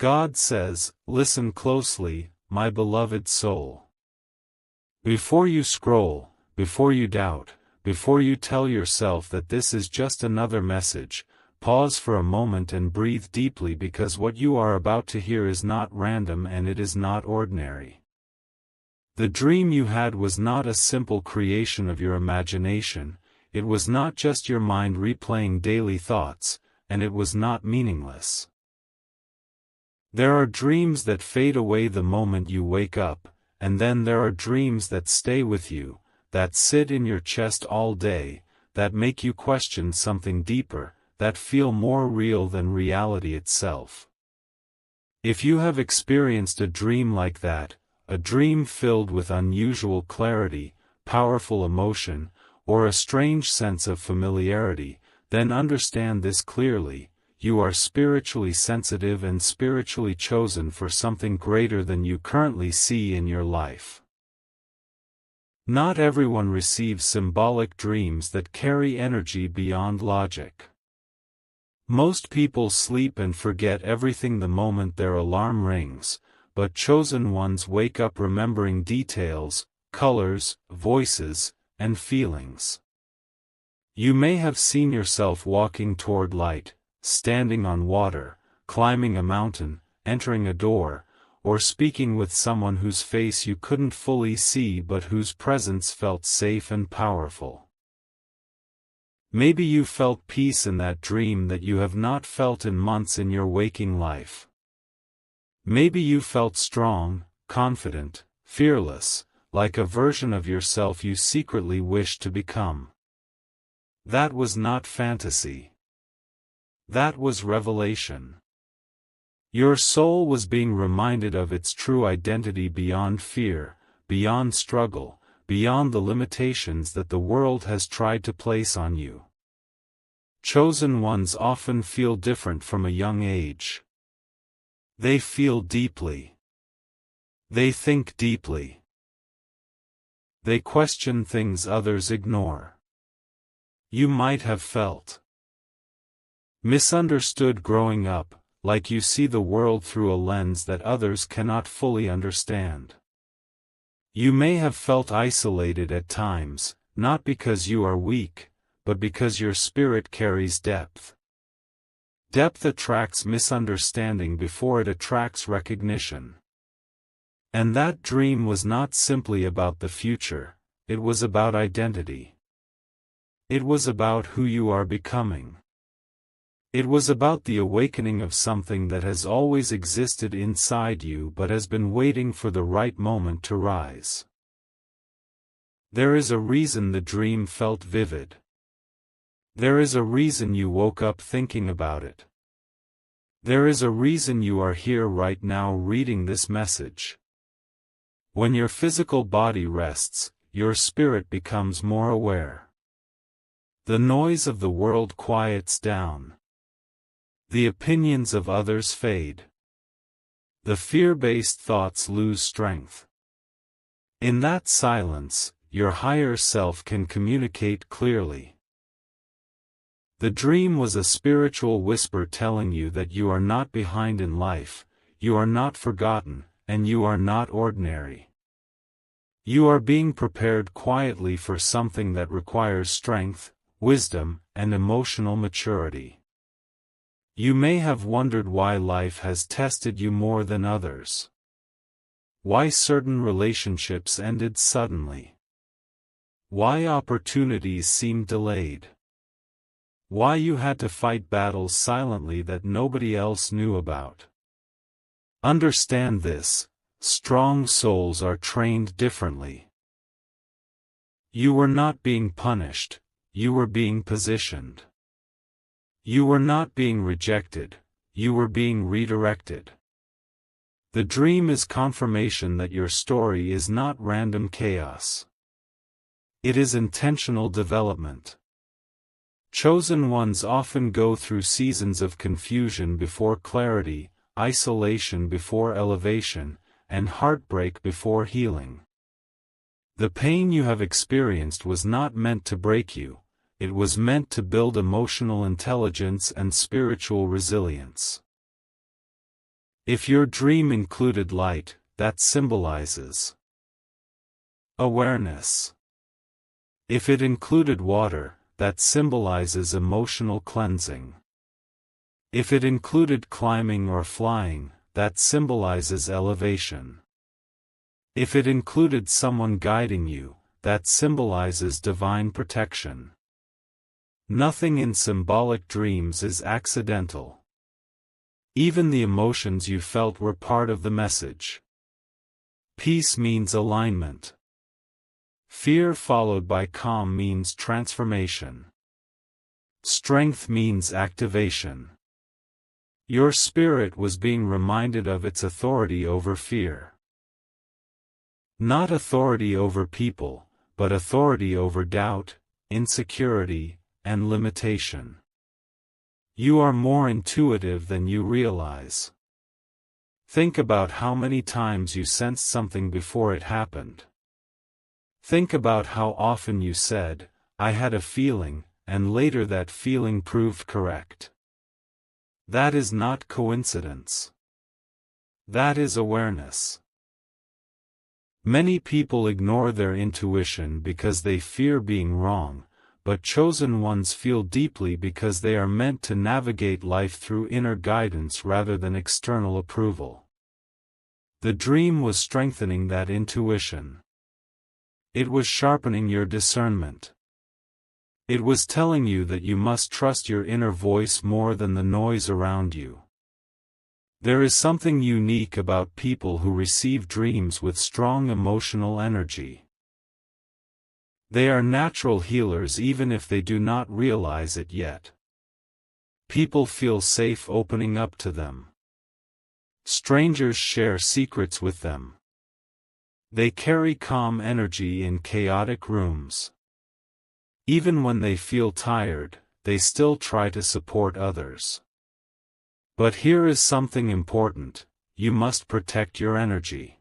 God says, listen closely, my beloved soul. Before you scroll, before you doubt, before you tell yourself that this is just another message, pause for a moment and breathe deeply, because what you are about to hear is not random and it is not ordinary. The dream you had was not a simple creation of your imagination, it was not just your mind replaying daily thoughts, and it was not meaningless. There are dreams that fade away the moment you wake up, and then there are dreams that stay with you, that sit in your chest all day, that make you question something deeper, that feel more real than reality itself. If you have experienced a dream like that, a dream filled with unusual clarity, powerful emotion, or a strange sense of familiarity, then understand this clearly: you are spiritually sensitive and spiritually chosen for something greater than you currently see in your life. Not everyone receives symbolic dreams that carry energy beyond logic. Most people sleep and forget everything the moment their alarm rings, but chosen ones wake up remembering details, colors, voices, and feelings. You may have seen yourself walking toward light, standing on water, climbing a mountain, entering a door, or speaking with someone whose face you couldn't fully see but whose presence felt safe and powerful. Maybe you felt peace in that dream that you have not felt in months in your waking life. Maybe you felt strong, confident, fearless, like a version of yourself you secretly wished to become. That was not fantasy. That was revelation. Your soul was being reminded of its true identity beyond fear, beyond struggle, beyond the limitations that the world has tried to place on you. Chosen ones often feel different from a young age. They feel deeply. They think deeply. They question things others ignore. You might have felt misunderstood growing up, like you see the world through a lens that others cannot fully understand. You may have felt isolated at times, not because you are weak, but because your spirit carries depth. Depth attracts misunderstanding before it attracts recognition. And that dream was not simply about the future, it was about identity. It was about who you are becoming. It was about the awakening of something that has always existed inside you but has been waiting for the right moment to rise. There is a reason the dream felt vivid. There is a reason you woke up thinking about it. There is a reason you are here right now reading this message. When your physical body rests, your spirit becomes more aware. The noise of the world quiets down. The opinions of others fade. The fear-based thoughts lose strength. In that silence, your higher self can communicate clearly. The dream was a spiritual whisper telling you that you are not behind in life, you are not forgotten, and you are not ordinary. You are being prepared quietly for something that requires strength, wisdom, and emotional maturity. You may have wondered why life has tested you more than others. Why certain relationships ended suddenly. Why opportunities seemed delayed. Why you had to fight battles silently that nobody else knew about. Understand this: strong souls are trained differently. You were not being punished, you were being positioned. You were not being rejected, you were being redirected. The dream is confirmation that your story is not random chaos. It is intentional development. Chosen ones often go through seasons of confusion before clarity, isolation before elevation, and heartbreak before healing. The pain you have experienced was not meant to break you. It was meant to build emotional intelligence and spiritual resilience. If your dream included light, that symbolizes awareness. If it included water, that symbolizes emotional cleansing. If it included climbing or flying, that symbolizes elevation. If it included someone guiding you, that symbolizes divine protection. Nothing in symbolic dreams is accidental. Even the emotions you felt were part of the message. Peace means alignment. Fear followed by calm means transformation. Strength means activation. Your spirit was being reminded of its authority over fear. Not authority over people, but authority over doubt, insecurity, and limitation. You are more intuitive than you realize. Think about how many times you sensed something before it happened. Think about how often you said, "I had a feeling," and later that feeling proved correct. That is not coincidence. That is awareness. Many people ignore their intuition because they fear being wrong, but chosen ones feel deeply because they are meant to navigate life through inner guidance rather than external approval. The dream was strengthening that intuition. It was sharpening your discernment. It was telling you that you must trust your inner voice more than the noise around you. There is something unique about people who receive dreams with strong emotional energy. They are natural healers even if they do not realize it yet. People feel safe opening up to them. Strangers share secrets with them. They carry calm energy in chaotic rooms. Even when they feel tired, they still try to support others. But here is something important: you must protect your energy.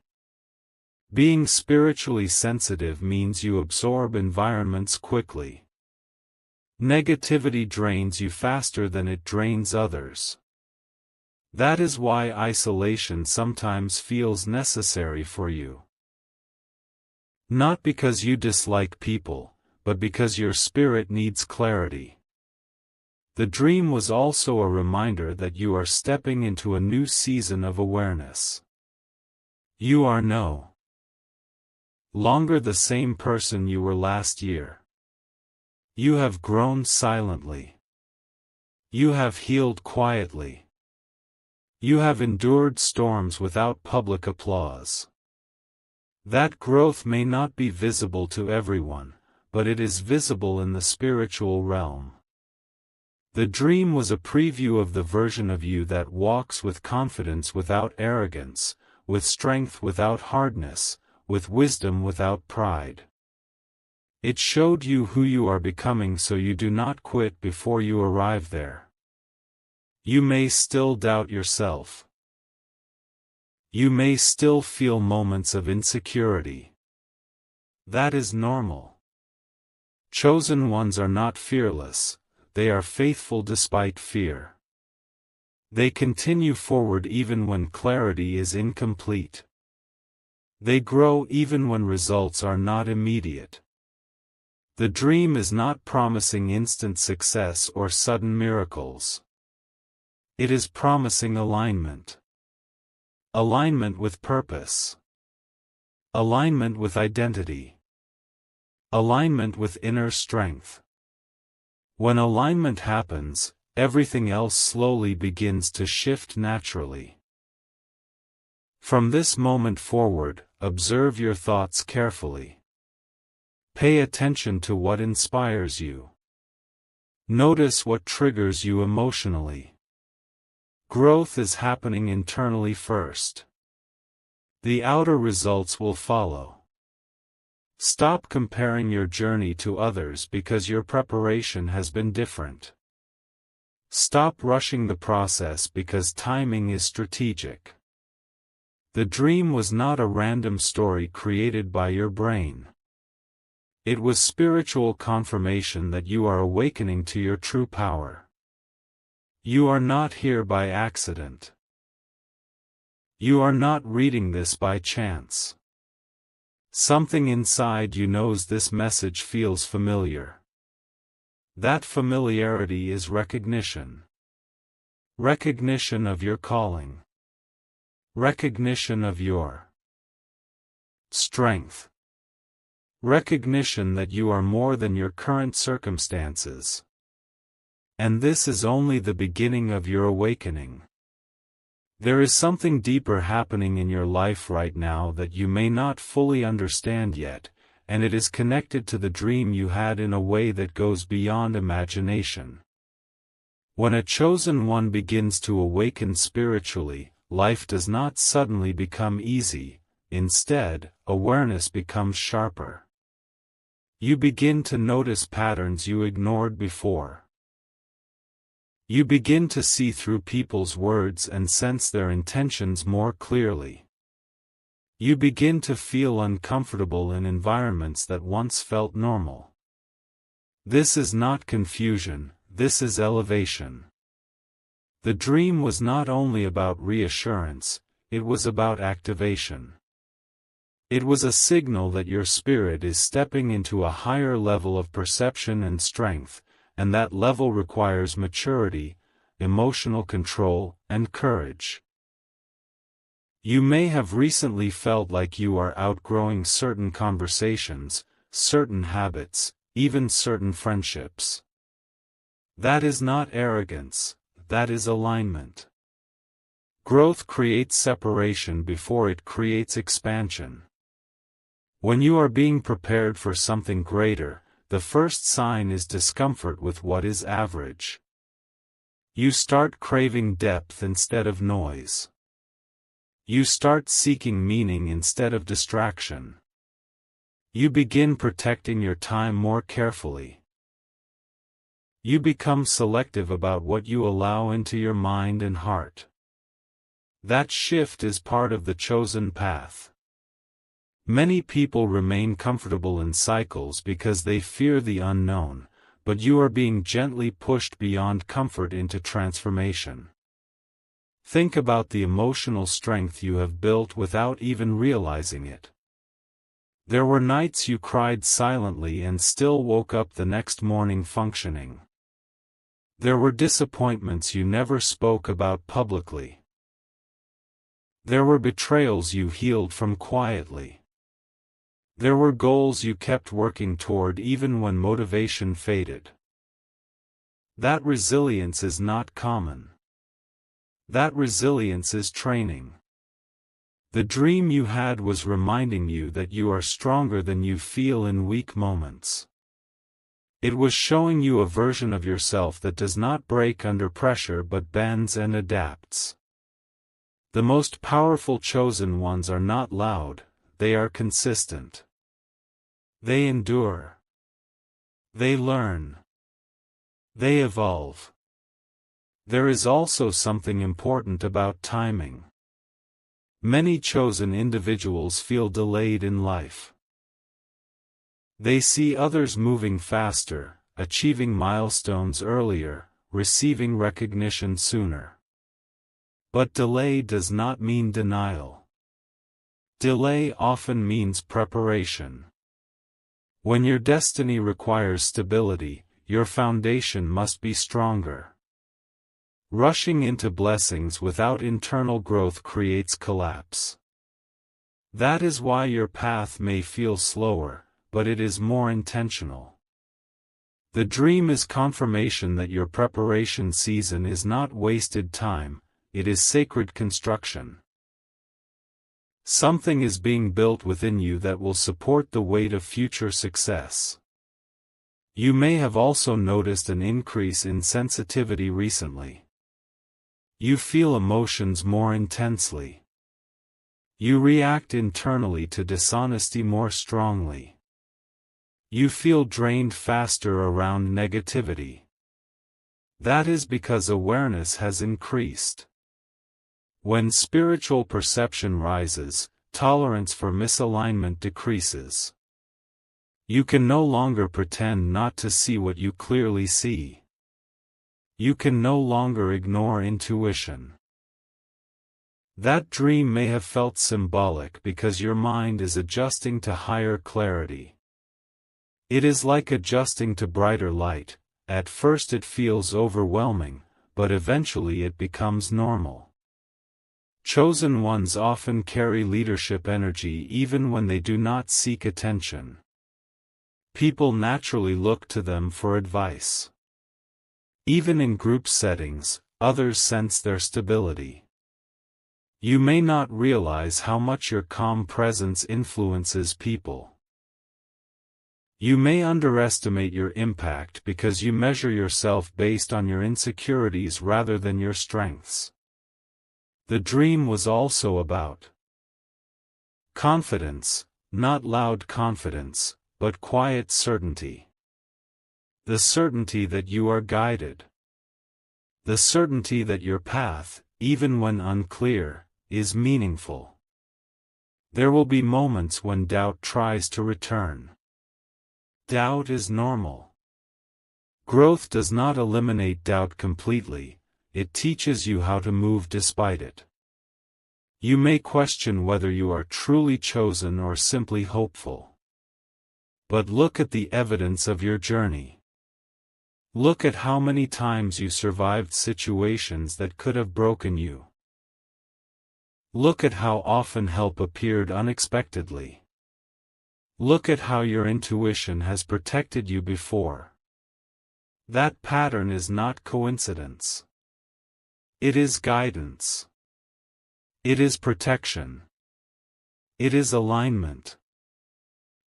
Being spiritually sensitive means you absorb environments quickly. Negativity drains you faster than it drains others. That is why isolation sometimes feels necessary for you. Not because you dislike people, but because your spirit needs clarity. The dream was also a reminder that you are stepping into a new season of awareness. You are no longer the same person you were last year. You have grown silently. You have healed quietly. You have endured storms without public applause. That growth may not be visible to everyone, but it is visible in the spiritual realm. The dream was a preview of the version of you that walks with confidence without arrogance, with strength without hardness, with wisdom without pride. It showed you who you are becoming so you do not quit before you arrive there. You may still doubt yourself. You may still feel moments of insecurity. That is normal. Chosen ones are not fearless, they are faithful despite fear. They continue forward even when clarity is incomplete. They grow even when results are not immediate. The dream is not promising instant success or sudden miracles. It is promising alignment. Alignment with purpose. Alignment with identity. Alignment with inner strength. When alignment happens, everything else slowly begins to shift naturally. From this moment forward, observe your thoughts carefully. Pay attention to what inspires you. Notice what triggers you emotionally. Growth is happening internally first. The outer results will follow. Stop comparing your journey to others because your preparation has been different. Stop rushing the process because timing is strategic. The dream was not a random story created by your brain. It was spiritual confirmation that you are awakening to your true power. You are not here by accident. You are not reading this by chance. Something inside you knows this message feels familiar. That familiarity is recognition. Recognition of your calling. Recognition of your strength. Recognition that you are more than your current circumstances. And this is only the beginning of your awakening. There is something deeper happening in your life right now that you may not fully understand yet, and it is connected to the dream you had in a way that goes beyond imagination. When a chosen one begins to awaken spiritually, life does not suddenly become easy. Instead, awareness becomes sharper. You begin to notice patterns you ignored before. You begin to see through people's words and sense their intentions more clearly. You begin to feel uncomfortable in environments that once felt normal. This is not confusion, this is elevation. The dream was not only about reassurance, it was about activation. It was a signal that your spirit is stepping into a higher level of perception and strength, and that level requires maturity, emotional control, and courage. You may have recently felt like you are outgrowing certain conversations, certain habits, even certain friendships. That is not arrogance, that is alignment. Growth creates separation before it creates expansion. When you are being prepared for something greater, the first sign is discomfort with what is average. You start craving depth instead of noise. You start seeking meaning instead of distraction. You begin protecting your time more carefully. You become selective about what you allow into your mind and heart. That shift is part of the chosen path. Many people remain comfortable in cycles because they fear the unknown, but you are being gently pushed beyond comfort into transformation. Think about the emotional strength you have built without even realizing it. There were nights you cried silently and still woke up the next morning functioning. There were disappointments you never spoke about publicly. There were betrayals you healed from quietly. There were goals you kept working toward even when motivation faded. That resilience is not common. That resilience is training. The dream you had was reminding you that you are stronger than you feel in weak moments. It was showing you a version of yourself that does not break under pressure but bends and adapts. The most powerful chosen ones are not loud, they are consistent. They endure. They learn. They evolve. There is also something important about timing. Many chosen individuals feel delayed in life. They see others moving faster, achieving milestones earlier, receiving recognition sooner. But delay does not mean denial. Delay often means preparation. When your destiny requires stability, your foundation must be stronger. Rushing into blessings without internal growth creates collapse. That is why your path may feel slower, but it is more intentional. The dream is confirmation that your preparation season is not wasted time, it is sacred construction. Something is being built within you that will support the weight of future success. You may have also noticed an increase in sensitivity recently. You feel emotions more intensely. You react internally to dishonesty more strongly. You feel drained faster around negativity. That is because awareness has increased. When spiritual perception rises, tolerance for misalignment decreases. You can no longer pretend not to see what you clearly see. You can no longer ignore intuition. That dream may have felt symbolic because your mind is adjusting to higher clarity. It is like adjusting to brighter light. At first it feels overwhelming, but eventually it becomes normal. Chosen ones often carry leadership energy even when they do not seek attention. People naturally look to them for advice. Even in group settings, others sense their stability. You may not realize how much your calm presence influences people. You may underestimate your impact because you measure yourself based on your insecurities rather than your strengths. The dream was also about confidence, not loud confidence, but quiet certainty. The certainty that you are guided. The certainty that your path, even when unclear, is meaningful. There will be moments when doubt tries to return. Doubt is normal. Growth does not eliminate doubt completely, it teaches you how to move despite it. You may question whether you are truly chosen or simply hopeful. But look at the evidence of your journey. Look at how many times you survived situations that could have broken you. Look at how often help appeared unexpectedly. Look at how your intuition has protected you before. That pattern is not coincidence. It is guidance. It is protection. It is alignment.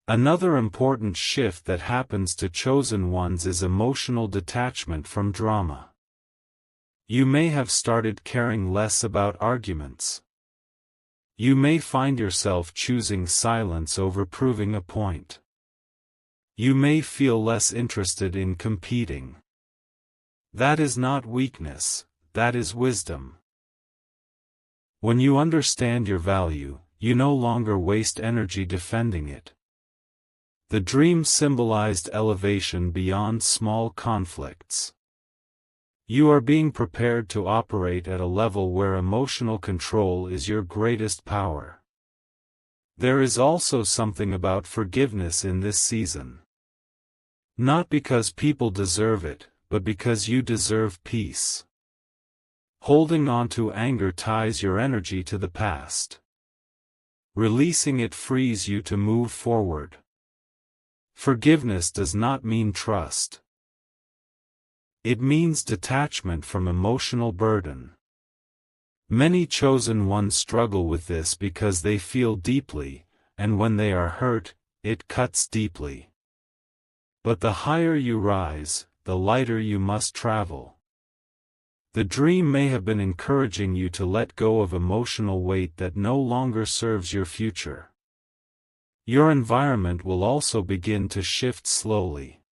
Another important shift that happens to chosen ones is emotional detachment from drama. You may have started caring less about arguments. You may find yourself choosing silence over proving a point. You may feel less interested in competing. That is not weakness, that is wisdom. When you understand your value, you no longer waste energy defending it. The dream symbolized elevation beyond small conflicts. You are being prepared to operate at a level where emotional control is your greatest power. There is also something about forgiveness in this season. Not because people deserve it, but because you deserve peace. Holding on to anger ties your energy to the past. Releasing it frees you to move forward. Forgiveness does not mean trust. It means detachment from emotional burden. Many chosen ones struggle with this because they feel deeply, and when they are hurt, it cuts deeply. But the higher you rise, the lighter you must travel. The dream may have been encouraging you to let go of emotional weight that no longer serves your future. Your environment will also begin to shift slowly.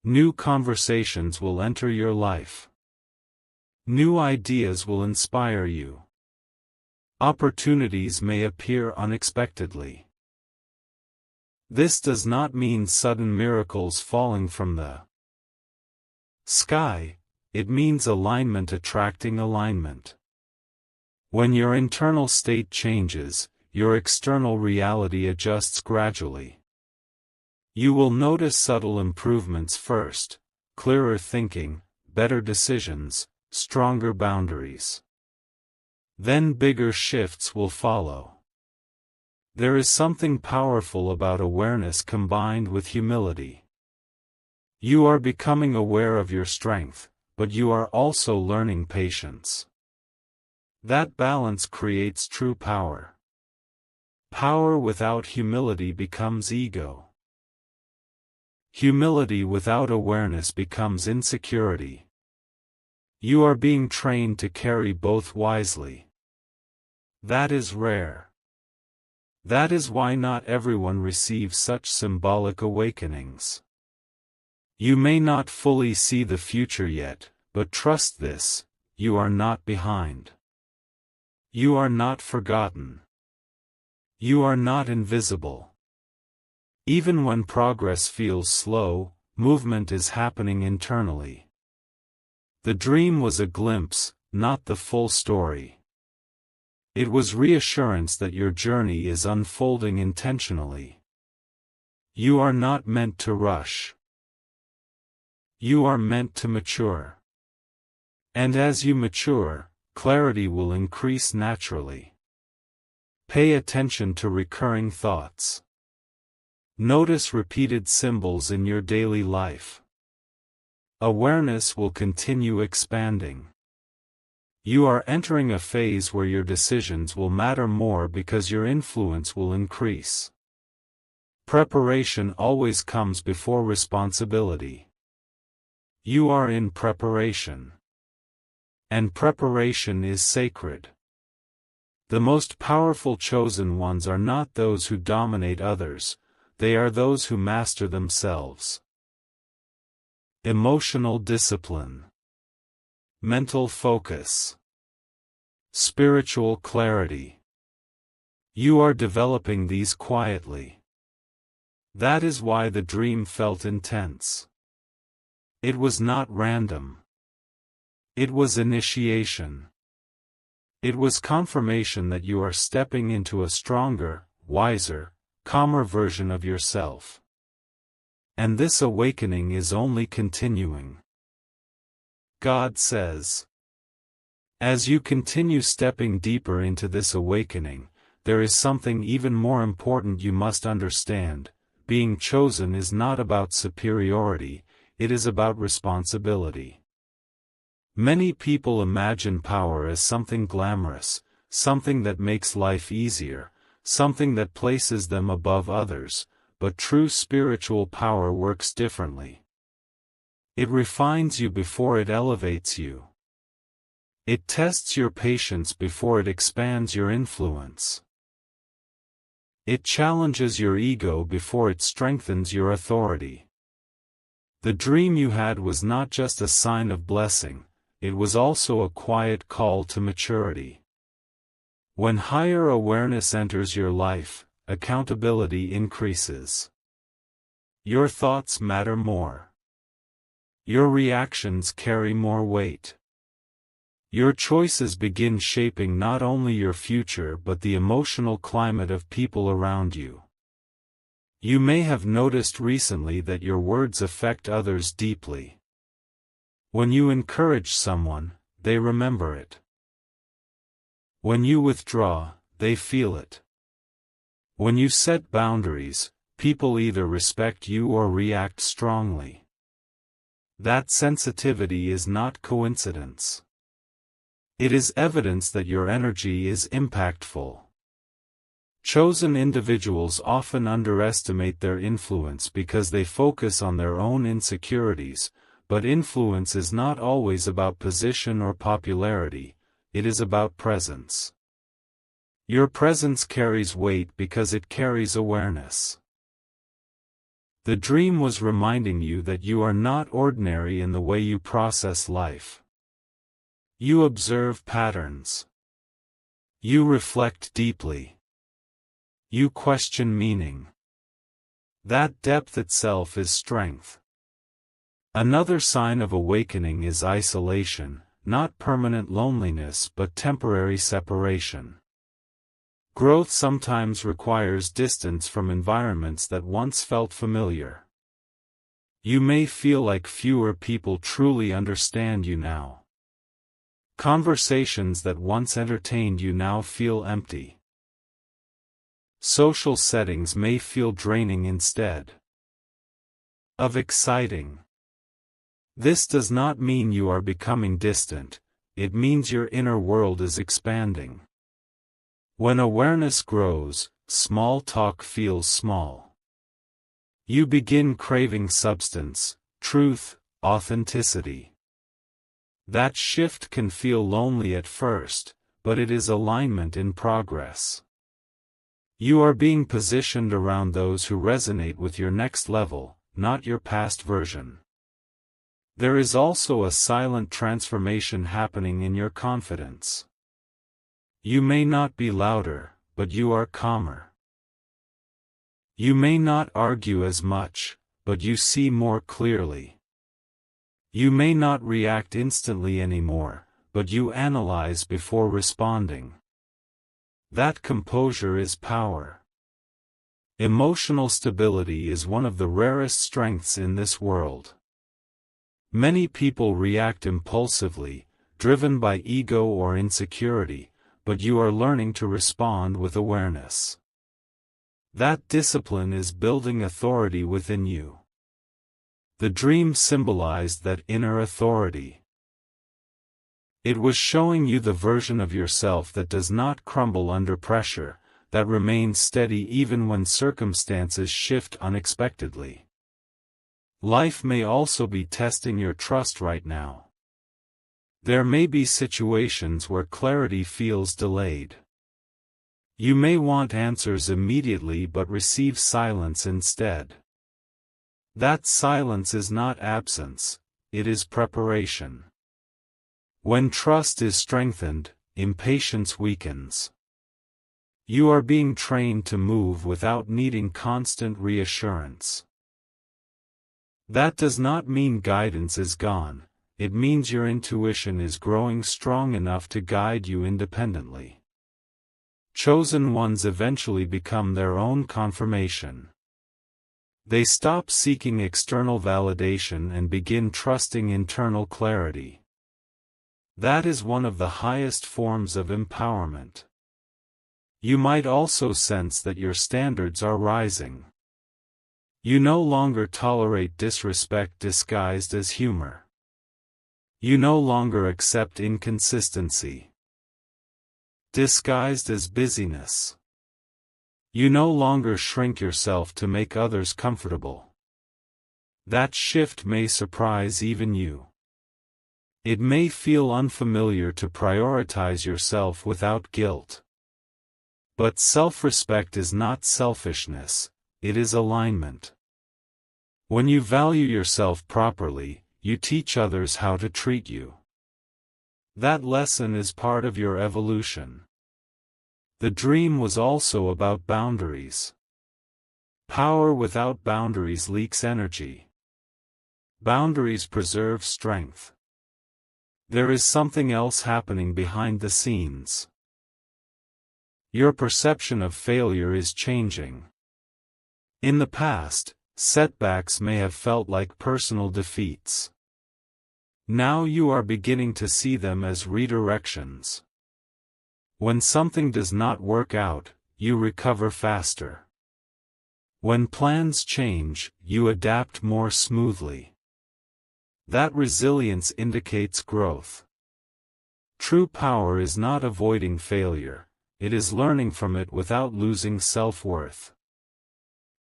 New conversations will enter your life. New ideas will inspire you. Opportunities may appear unexpectedly. This does not mean sudden miracles falling from the sky, it means alignment attracting alignment. When your internal state changes, your external reality adjusts gradually. You will notice subtle improvements first, clearer thinking, better decisions, stronger boundaries. Then bigger shifts will follow. There is something powerful about awareness combined with humility. You are becoming aware of your strength, but you are also learning patience. That balance creates true power. Power without humility becomes ego. Humility without awareness becomes insecurity. You are being trained to carry both wisely. That is rare. That is why not everyone receives such symbolic awakenings. You may not fully see the future yet, but trust this, you are not behind. You are not forgotten. You are not invisible. Even when progress feels slow, movement is happening internally. The dream was a glimpse, not the full story. It was reassurance that your journey is unfolding intentionally. You are not meant to rush. You are meant to mature. And as you mature, clarity will increase naturally. Pay attention to recurring thoughts. Notice repeated symbols in your daily life. Awareness will continue expanding. You are entering a phase where your decisions will matter more because your influence will increase. Preparation always comes before responsibility. You are in preparation. And preparation is sacred. The most powerful chosen ones are not those who dominate others, they are those who master themselves. Emotional discipline. Mental focus. Spiritual clarity. You are developing these quietly. That is why the dream felt intense. It was not random. It was initiation. It was confirmation that you are stepping into a stronger, wiser, calmer version of yourself. And this awakening is only continuing. God says, as you continue stepping deeper into this awakening, there is something even more important you must understand. Being chosen is not about superiority, it is about responsibility. Many people imagine power as something glamorous, something that makes life easier, something that places them above others, but true spiritual power works differently. It refines you before it elevates you. It tests your patience before it expands your influence. It challenges your ego before it strengthens your authority. The dream you had was not just a sign of blessing, it was also a quiet call to maturity. When higher awareness enters your life, accountability increases. Your thoughts matter more. Your reactions carry more weight. Your choices begin shaping not only your future but the emotional climate of people around you. You may have noticed recently that your words affect others deeply. When you encourage someone, they remember it. When you withdraw, they feel it. When you set boundaries, people either respect you or react strongly. That sensitivity is not coincidence. It is evidence that your energy is impactful. Chosen individuals often underestimate their influence because they focus on their own insecurities, but influence is not always about position or popularity, it is about presence. Your presence carries weight because it carries awareness. The dream was reminding you that you are not ordinary in the way you process life. You observe patterns. You reflect deeply. You question meaning. That depth itself is strength. Another sign of awakening is isolation, not permanent loneliness but temporary separation. Growth sometimes requires distance from environments that once felt familiar. You may feel like fewer people truly understand you now. Conversations that once entertained you now feel empty. Social settings may feel draining instead of exciting. This does not mean you are becoming distant, it means your inner world is expanding. When awareness grows, small talk feels small. You begin craving substance, truth, authenticity. That shift can feel lonely at first, but it is alignment in progress. You are being positioned around those who resonate with your next level, not your past version. There is also a silent transformation happening in your confidence. You may not be louder, but you are calmer. You may not argue as much, but you see more clearly. You may not react instantly anymore, but you analyze before responding. That composure is power. Emotional stability is one of the rarest strengths in this world. Many people react impulsively, driven by ego or insecurity, but you are learning to respond with awareness. That discipline is building authority within you. The dream symbolized that inner authority. It was showing you the version of yourself that does not crumble under pressure, that remains steady even when circumstances shift unexpectedly. Life may also be testing your trust right now. There may be situations where clarity feels delayed. You may want answers immediately but receive silence instead. That silence is not absence, it is preparation. When trust is strengthened, impatience weakens. You are being trained to move without needing constant reassurance. That does not mean guidance is gone, it means your intuition is growing strong enough to guide you independently. Chosen ones eventually become their own confirmation. They stop seeking external validation and begin trusting internal clarity. That is one of the highest forms of empowerment. You might also sense that your standards are rising. You no longer tolerate disrespect disguised as humor. You no longer accept inconsistency disguised as busyness. You no longer shrink yourself to make others comfortable. That shift may surprise even you. It may feel unfamiliar to prioritize yourself without guilt. But self-respect is not selfishness, it is alignment. When you value yourself properly, you teach others how to treat you. That lesson is part of your evolution. The dream was also about boundaries. Power without boundaries leaks energy. Boundaries preserve strength. There is something else happening behind the scenes. Your perception of failure is changing. In the past, setbacks may have felt like personal defeats. Now you are beginning to see them as redirections. When something does not work out, you recover faster. When plans change, you adapt more smoothly. That resilience indicates growth. True power is not avoiding failure, it is learning from it without losing self-worth.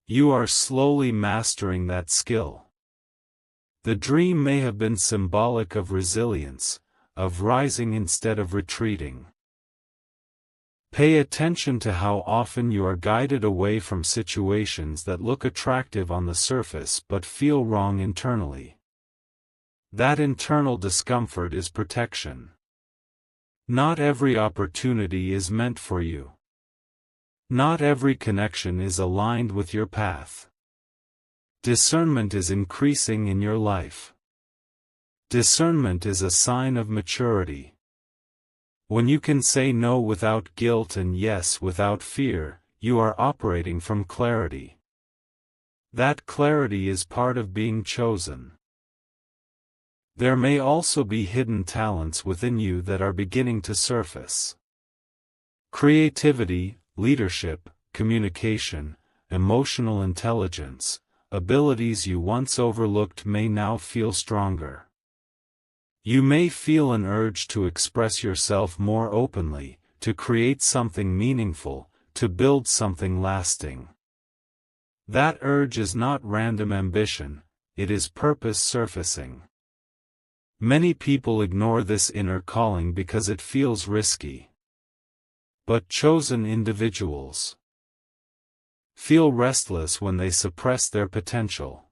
You are slowly mastering that skill. The dream may have been symbolic of resilience, of rising instead of retreating. Pay attention to how often you are guided away from situations that look attractive on the surface but feel wrong internally. That internal discomfort is protection. Not every opportunity is meant for you. Not every connection is aligned with your path. Discernment is increasing in your life. Discernment is a sign of maturity. When you can say no without guilt and yes without fear, you are operating from clarity. That clarity is part of being chosen. There may also be hidden talents within you that are beginning to surface. Creativity, leadership, communication, emotional intelligence, abilities you once overlooked may now feel stronger. You may feel an urge to express yourself more openly, to create something meaningful, to build something lasting. That urge is not random ambition, it is purpose surfacing. Many people ignore this inner calling because it feels risky. But chosen individuals feel restless when they suppress their potential.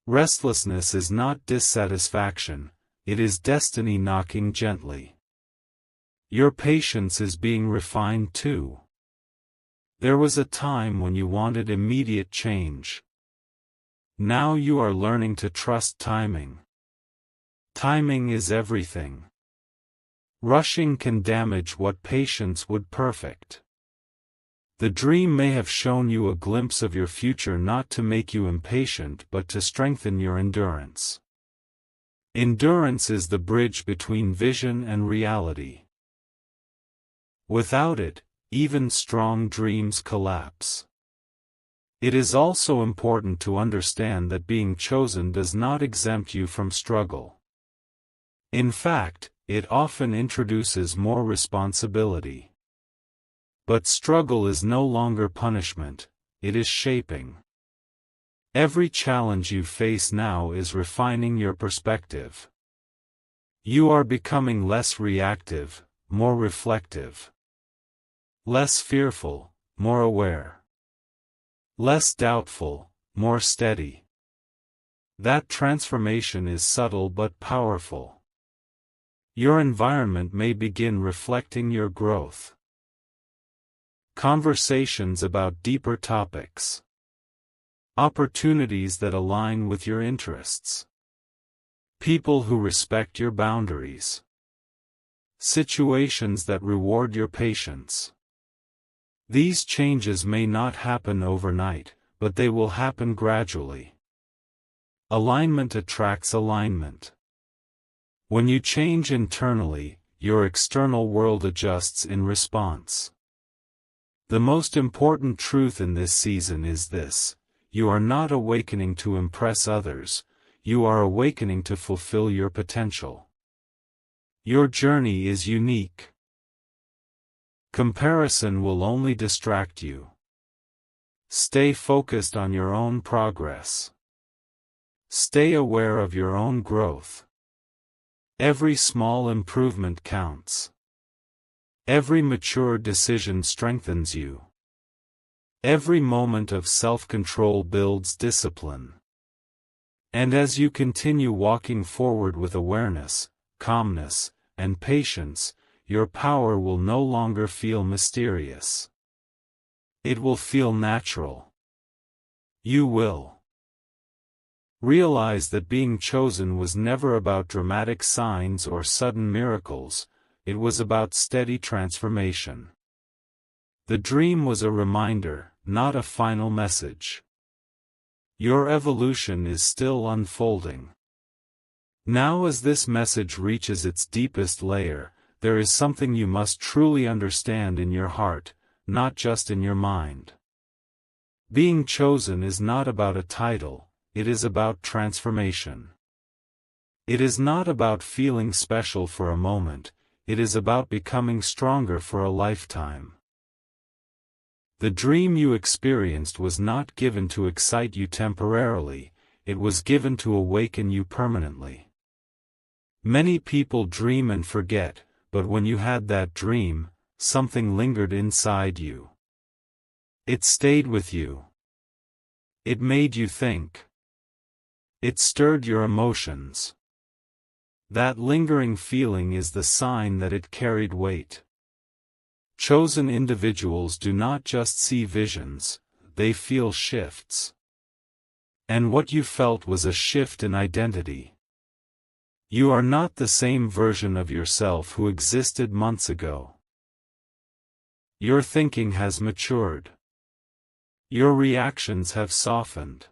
Restlessness is not dissatisfaction, it is destiny knocking gently. Your patience is being refined too. There was a time when you wanted immediate change. Now you are learning to trust timing. Timing is everything. Rushing can damage what patience would perfect. The dream may have shown you a glimpse of your future, not to make you impatient but to strengthen your endurance. Endurance is the bridge between vision and reality. Without it, even strong dreams collapse. It is also important to understand that being chosen does not exempt you from struggle. In fact, it often introduces more responsibility. But struggle is no longer punishment, it is shaping. Every challenge you face now is refining your perspective. You are becoming less reactive, more reflective. Less fearful, more aware. Less doubtful, more steady. That transformation is subtle but powerful. Your environment may begin reflecting your growth. Conversations about deeper topics. Opportunities that align with your interests. People who respect your boundaries. Situations that reward your patience. These changes may not happen overnight, but they will happen gradually. Alignment attracts alignment. When you change internally, your external world adjusts in response. The most important truth in this season is this: you are not awakening to impress others, you are awakening to fulfill your potential. Your journey is unique. Comparison will only distract you. Stay focused on your own progress. Stay aware of your own growth. Every small improvement counts. Every mature decision strengthens you. Every moment of self-control builds discipline. And as you continue walking forward with awareness, calmness, and patience, your power will no longer feel mysterious. It will feel natural. You will realize that being chosen was never about dramatic signs or sudden miracles, it was about steady transformation. The dream was a reminder, not a final message. Your evolution is still unfolding. Now, as this message reaches its deepest layer, there is something you must truly understand in your heart, not just in your mind. Being chosen is not about a title, it is about transformation. It is not about feeling special for a moment, it is about becoming stronger for a lifetime. The dream you experienced was not given to excite you temporarily, it was given to awaken you permanently. Many people dream and forget, but when you had that dream, something lingered inside you. It stayed with you. It made you think. It stirred your emotions. That lingering feeling is the sign that it carried weight. Chosen individuals do not just see visions, they feel shifts. And what you felt was a shift in identity. You are not the same version of yourself who existed months ago. Your thinking has matured. Your reactions have softened.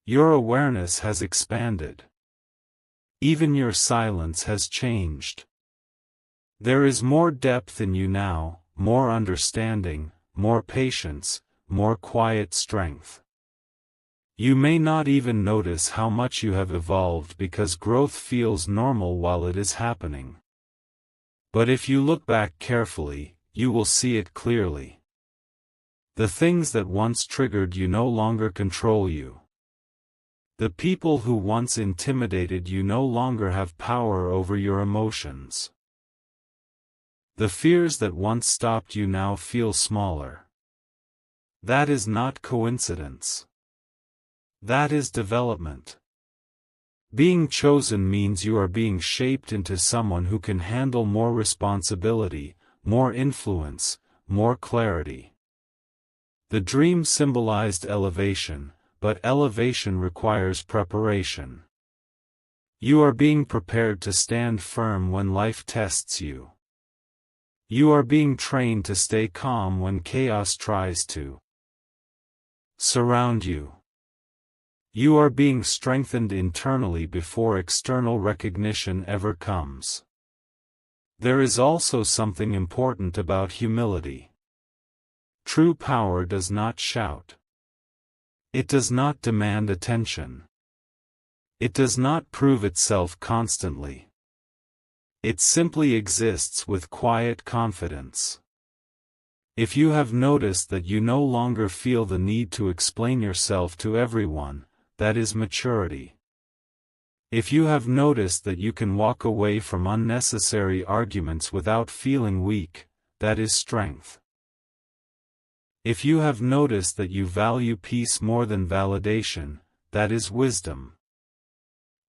Your awareness has expanded. Even your silence has changed. There is more depth in you now, more understanding, more patience, more quiet strength. You may not even notice how much you have evolved because growth feels normal while it is happening. But if you look back carefully, you will see it clearly. The things that once triggered you no longer control you. The people who once intimidated you no longer have power over your emotions. The fears that once stopped you now feel smaller. That is not coincidence. That is development. Being chosen means you are being shaped into someone who can handle more responsibility, more influence, more clarity. The dream symbolized elevation, but elevation requires preparation. You are being prepared to stand firm when life tests you. You are being trained to stay calm when chaos tries to surround you. You are being strengthened internally before external recognition ever comes. There is also something important about humility. True power does not shout. It does not demand attention. It does not prove itself constantly. It simply exists with quiet confidence. If you have noticed that you no longer feel the need to explain yourself to everyone, that is maturity. If you have noticed that you can walk away from unnecessary arguments without feeling weak, that is strength. If you have noticed that you value peace more than validation, that is wisdom.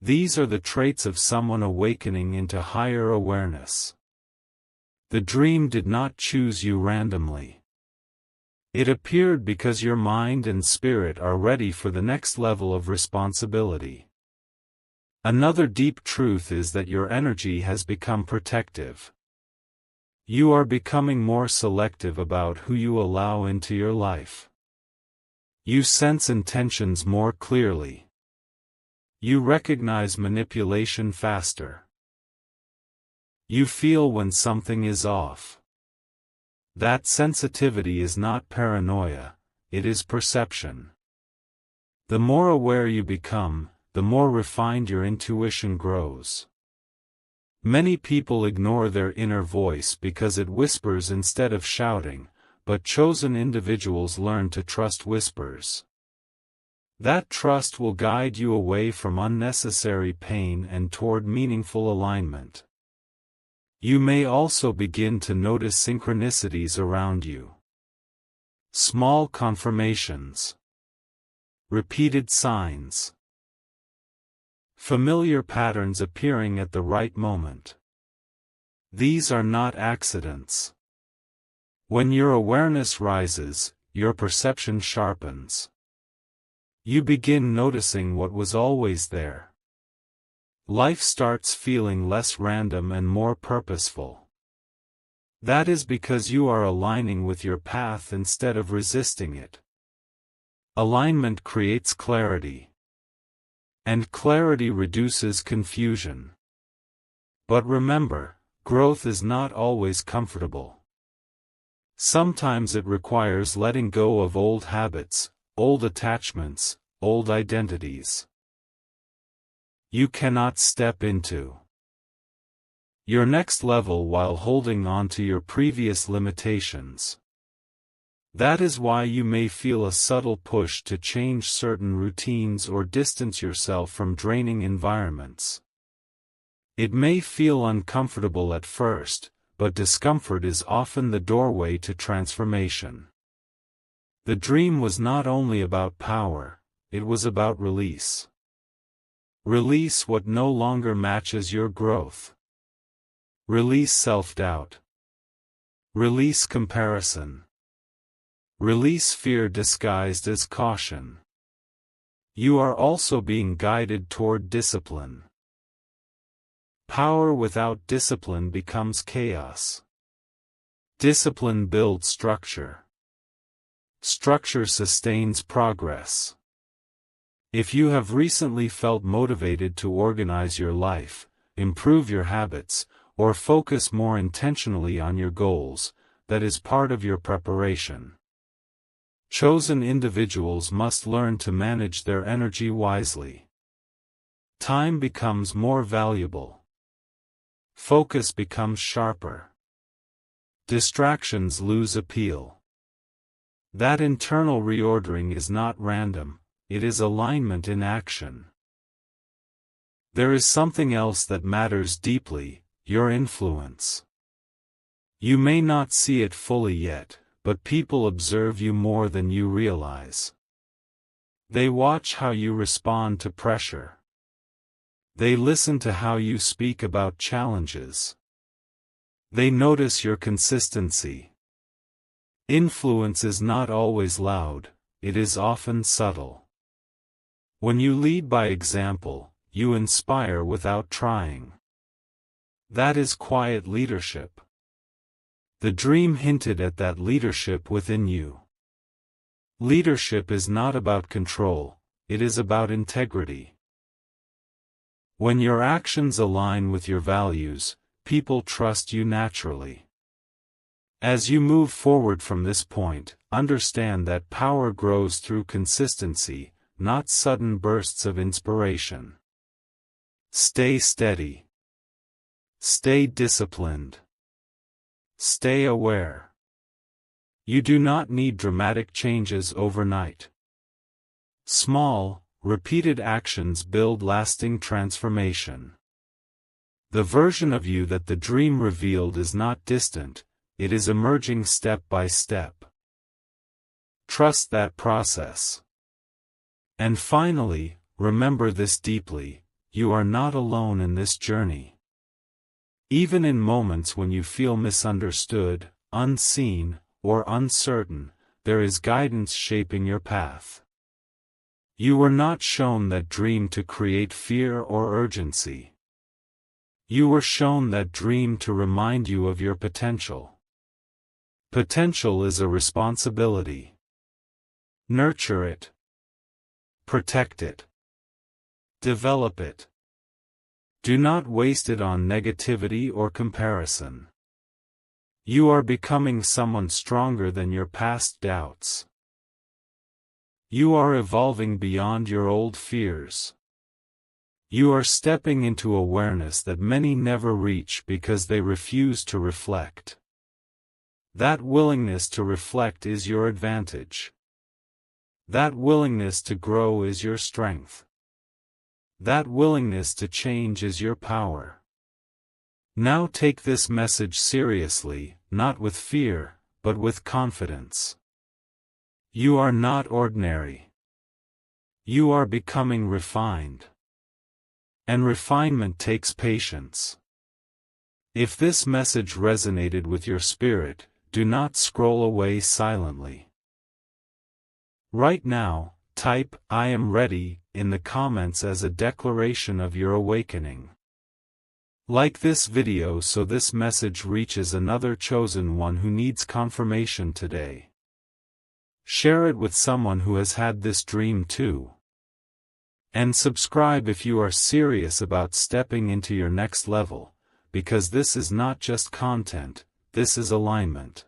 These are the traits of someone awakening into higher awareness. The dream did not choose you randomly. It appeared because your mind and spirit are ready for the next level of responsibility. Another deep truth is that your energy has become protective. You are becoming more selective about who you allow into your life. You sense intentions more clearly. You recognize manipulation faster. You feel when something is off. That sensitivity is not paranoia, it is perception. The more aware you become, the more refined your intuition grows. Many people ignore their inner voice because it whispers instead of shouting, but chosen individuals learn to trust whispers. That trust will guide you away from unnecessary pain and toward meaningful alignment. You may also begin to notice synchronicities around you. Small confirmations. Repeated signs. Familiar patterns appearing at the right moment. These are not accidents. When your awareness rises, your perception sharpens. You begin noticing what was always there. Life starts feeling less random and more purposeful. That is because you are aligning with your path instead of resisting it. Alignment creates clarity. And clarity reduces confusion. But remember, growth is not always comfortable. Sometimes it requires letting go of old habits, old attachments, old identities. You cannot step into your next level while holding on to your previous limitations. That is why you may feel a subtle push to change certain routines or distance yourself from draining environments. It may feel uncomfortable at first, but discomfort is often the doorway to transformation. The dream was not only about power, it was about release. Release what no longer matches your growth. Release self-doubt. Release comparison. Release fear disguised as caution. You are also being guided toward discipline. Power without discipline becomes chaos. Discipline builds structure. Structure sustains progress. If you have recently felt motivated to organize your life, improve your habits, or focus more intentionally on your goals, that is part of your preparation. Chosen individuals must learn to manage their energy wisely. Time becomes more valuable. Focus becomes sharper. Distractions lose appeal. That internal reordering is not random, it is alignment in action. There is something else that matters deeply, your influence. You may not see it fully yet, but people observe you more than you realize. They watch how you respond to pressure. They listen to how you speak about challenges. They notice your consistency. Influence is not always loud, it is often subtle. When you lead by example, you inspire without trying. That is quiet leadership. The dream hinted at that leadership within you. Leadership is not about control, it is about integrity. When your actions align with your values, people trust you naturally. As you move forward from this point, understand that power grows through consistency, not sudden bursts of inspiration. Stay steady. Stay disciplined. Stay aware. You do not need dramatic changes overnight. Small, repeated actions build lasting transformation. The version of you that the dream revealed is not distant, it is emerging step by step. Trust that process. And finally, remember this deeply: you are not alone in this journey. Even in moments when you feel misunderstood, unseen, or uncertain, there is guidance shaping your path. You were not shown that dream to create fear or urgency. You were shown that dream to remind you of your potential. Potential is a responsibility. Nurture it. Protect it. Develop it. Do not waste it on negativity or comparison. You are becoming someone stronger than your past doubts. You are evolving beyond your old fears. You are stepping into awareness that many never reach because they refuse to reflect. That willingness to reflect is your advantage. That willingness to grow is your strength. That willingness to change is your power. Now take this message seriously, not with fear, but with confidence. You are not ordinary. You are becoming refined. And refinement takes patience. If this message resonated with your spirit, do not scroll away silently. Right now, type "I am ready" in the comments as a declaration of your awakening. Like this video so this message reaches another chosen one who needs confirmation today. Share it with someone who has had this dream too. And subscribe if you are serious about stepping into your next level, because this is not just content, this is alignment.